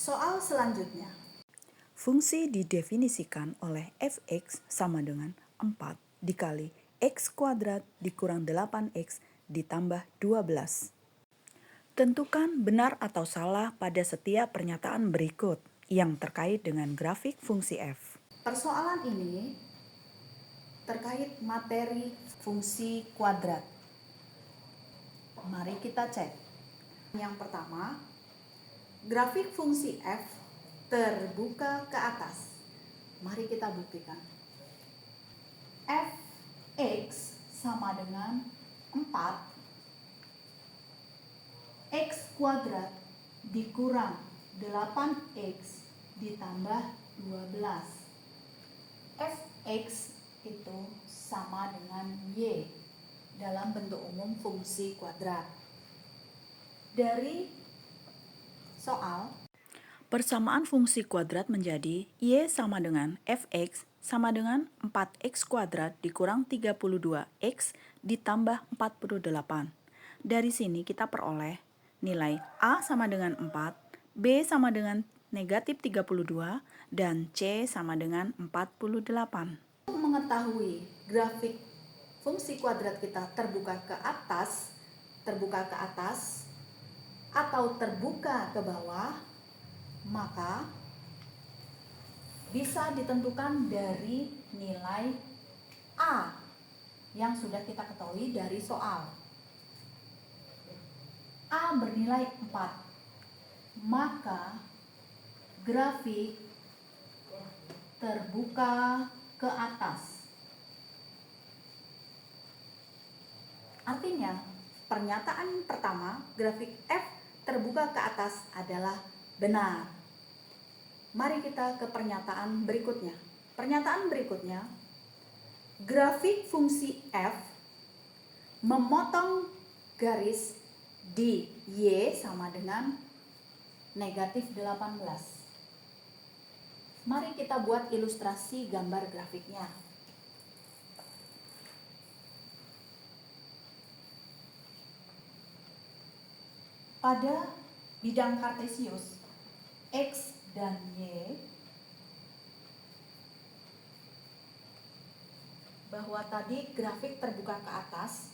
Soal selanjutnya. Fungsi didefinisikan oleh f(x) sama dengan 4 dikali x kuadrat dikurang 8x ditambah 12. Tentukan benar atau salah pada setiap pernyataan berikut yang terkait dengan grafik fungsi f. Persoalan ini terkait materi fungsi kuadrat. Mari kita cek. Yang pertama, grafik fungsi f terbuka ke atas. Mari kita buktikan. Fx sama dengan 4 x kuadrat dikurang 8x ditambah 12. Fx itu sama dengan y dalam bentuk umum fungsi kuadrat. Dari soal, Persamaan fungsi kuadrat menjadi y sama dengan fx sama dengan 4x kuadrat dikurang 32x ditambah 48. Dari sini kita peroleh nilai A sama dengan 4, B sama dengan negatif 32, dan C sama dengan 48. untuk mengetahui grafik fungsi kuadrat kita terbuka ke atas atau terbuka ke bawah, maka bisa ditentukan dari nilai A yang sudah kita ketahui dari soal. A bernilai 4, maka grafik terbuka ke atas. Artinya, pernyataan pertama, grafik F terbuka ke atas adalah benar. Mari kita ke pernyataan berikutnya. Pernyataan berikutnya, grafik fungsi F memotong garis di Y sama dengan negatif 18. Mari kita buat ilustrasi gambar grafiknya. Pada bidang kartesius X dan Y, bahwa tadi grafik terbuka ke atas,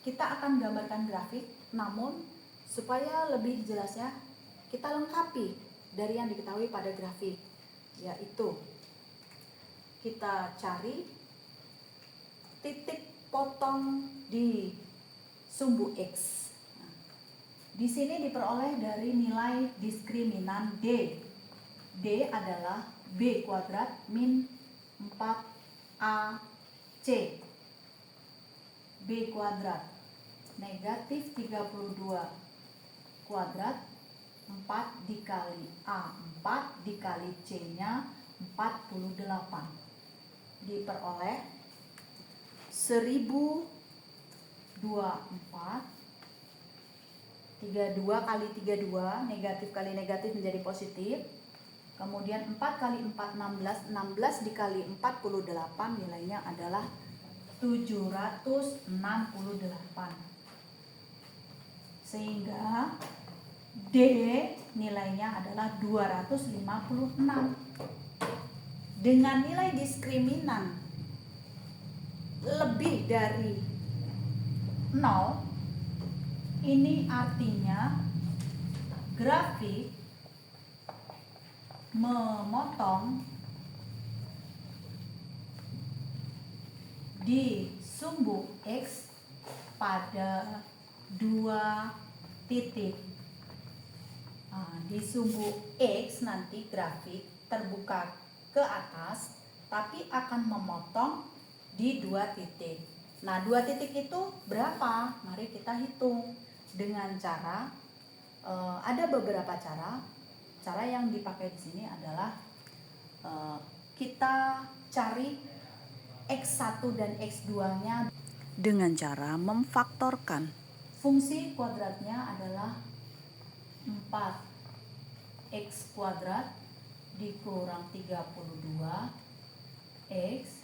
kita akan gambarkan grafik, namun supaya lebih jelasnya kita lengkapi dari yang diketahui pada grafik, yaitu kita cari titik potong di sumbu X. Di sini diperoleh dari nilai diskriminan D. D adalah B kuadrat min 4AC. B kuadrat negatif 32 kuadrat 4 dikali A 4 dikali C nya 48. Diperoleh 1024. 32 kali 32, negatif kali negatif menjadi positif. Kemudian 4 kali 4, 16. 16 dikali 48 nilainya adalah 768. Sehingga D nilainya adalah 256. Dengan nilai diskriminan lebih dari 0, ini artinya grafik memotong di sumbu X pada 2 titik. Di sumbu X nanti grafik terbuka ke atas, tapi akan memotong di 2 titik. Nah, 2 titik itu berapa? Mari kita hitung dengan cara ada beberapa cara. Cara yang dipakai di sini adalah kita cari X1 dan X2-nya dengan cara memfaktorkan. Fungsi kuadratnya adalah 4x kuadrat dikurang 32 x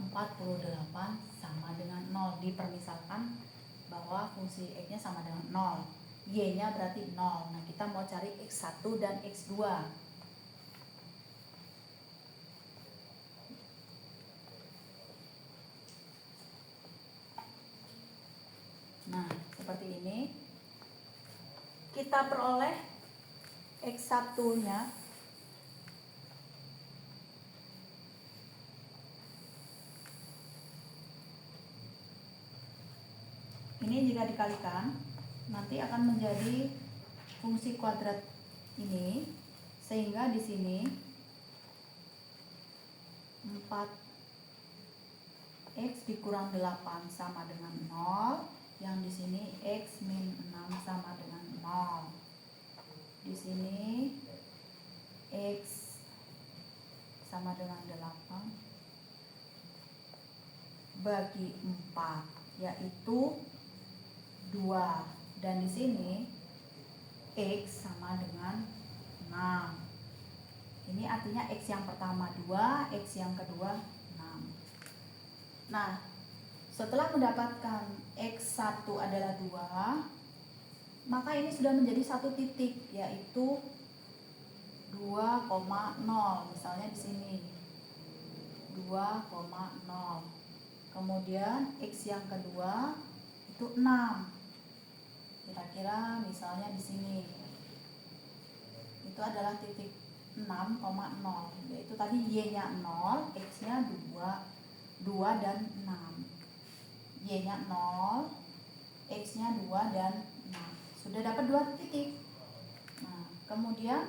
48 sama dengan 0. Dipermisalkan bahwa fungsi x-nya sama dengan 0. Y-nya berarti 0. Nah, kita mau cari X1 dan X2. Nah, seperti ini. Kita peroleh X1-nya ini jika dikalikan nanti akan menjadi fungsi kuadrat ini, sehingga di sini 4x dikurang 8 sama dengan 0, yang di sini x min 6 sama dengan 0. Di sini x sama dengan 8 bagi 4 yaitu 2, dan di sini X sama dengan 6. Ini artinya X yang pertama 2, X yang kedua 6. Nah, setelah mendapatkan X1 adalah 2, maka ini sudah menjadi satu titik, yaitu 2,0. Misalnya di sini 2,0. Kemudian X yang kedua itu 6. Kira-kira misalnya di sini itu adalah titik 6,0, yaitu tadi Y-nya 0, X-nya 2 dan 6. Y-nya 0, X-nya 2 dan 6. Sudah dapat 2 titik. Nah, kemudian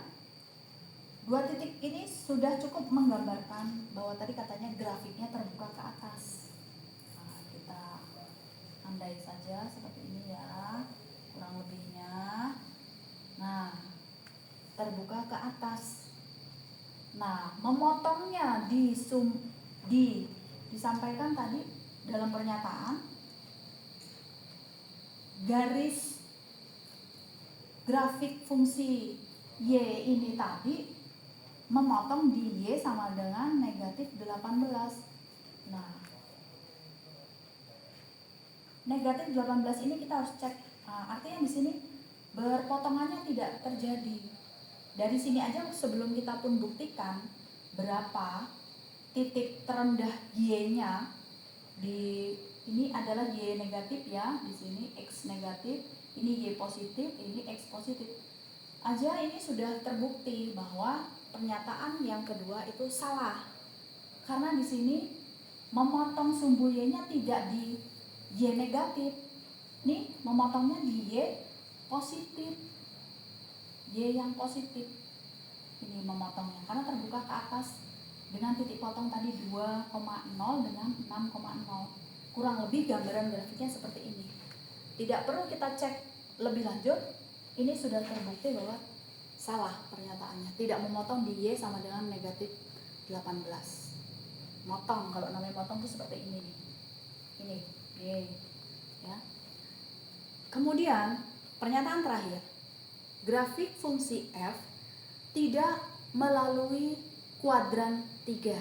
2 titik ini sudah cukup menggambarkan bahwa tadi katanya grafiknya terbuka ke atas. Nah, kita andai saja seperti ini ya, kurang lebihnya. Nah, terbuka ke atas. Nah, memotongnya disampaikan tadi dalam pernyataan, garis grafik fungsi Y ini tadi memotong di Y sama dengan negatif 18. Nah, negatif 18 ini kita harus cek. Nah, artinya di sini berpotongannya tidak terjadi. Dari sini aja sebelum kita pun buktikan berapa titik terendah Y-nya, ini adalah Y negatif ya, di sini X negatif, ini Y positif, ini X positif. Aja ini sudah terbukti bahwa pernyataan yang kedua itu salah. Karena di sini memotong sumbu Y-nya tidak di Y negatif. Nih, memotongnya di Y positif. Y yang positif. Ini memotongnya karena terbuka ke atas dengan titik potong tadi 2,0 dengan 6,0. Kurang lebih gambaran grafiknya seperti ini. Tidak perlu kita cek lebih lanjut. Ini sudah terbukti bahwa salah pernyataannya. Tidak memotong di Y sama dengan negatif 18. Motong, kalau namanya motong itu seperti ini nih. Ini Y ya. Kemudian pernyataan terakhir, grafik fungsi F tidak melalui kuadran 3.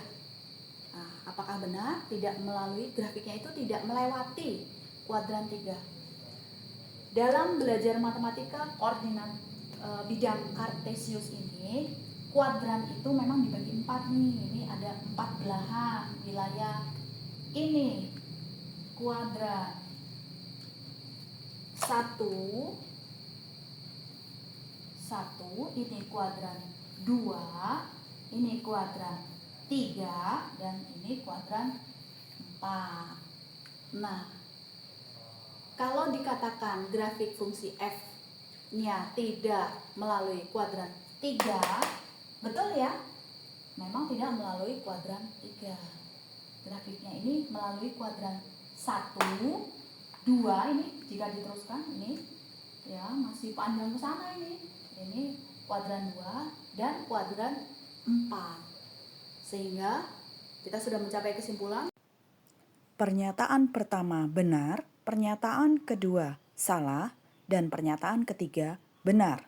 Nah, apakah benar tidak melalui, grafiknya itu tidak melewati kuadran 3? Dalam belajar matematika koordinat bidang kartesius ini, kuadran itu memang dibagi 4 nih. Ini ada 4 belahan wilayah. Ini kuadran 1, ini kuadran 2, ini kuadran 3, dan ini kuadran 4. Nah, kalau dikatakan grafik fungsi F-nya tidak melalui kuadran 3, betul ya? Memang tidak melalui kuadran 3. Grafiknya ini melalui kuadran 1, 2, ini jika diteruskan ini ya masih panjang ke sana ini. Ini kuadran 2 dan kuadran 4. Sehingga kita sudah mencapai kesimpulan. Pernyataan pertama benar, pernyataan kedua salah, dan pernyataan ketiga benar.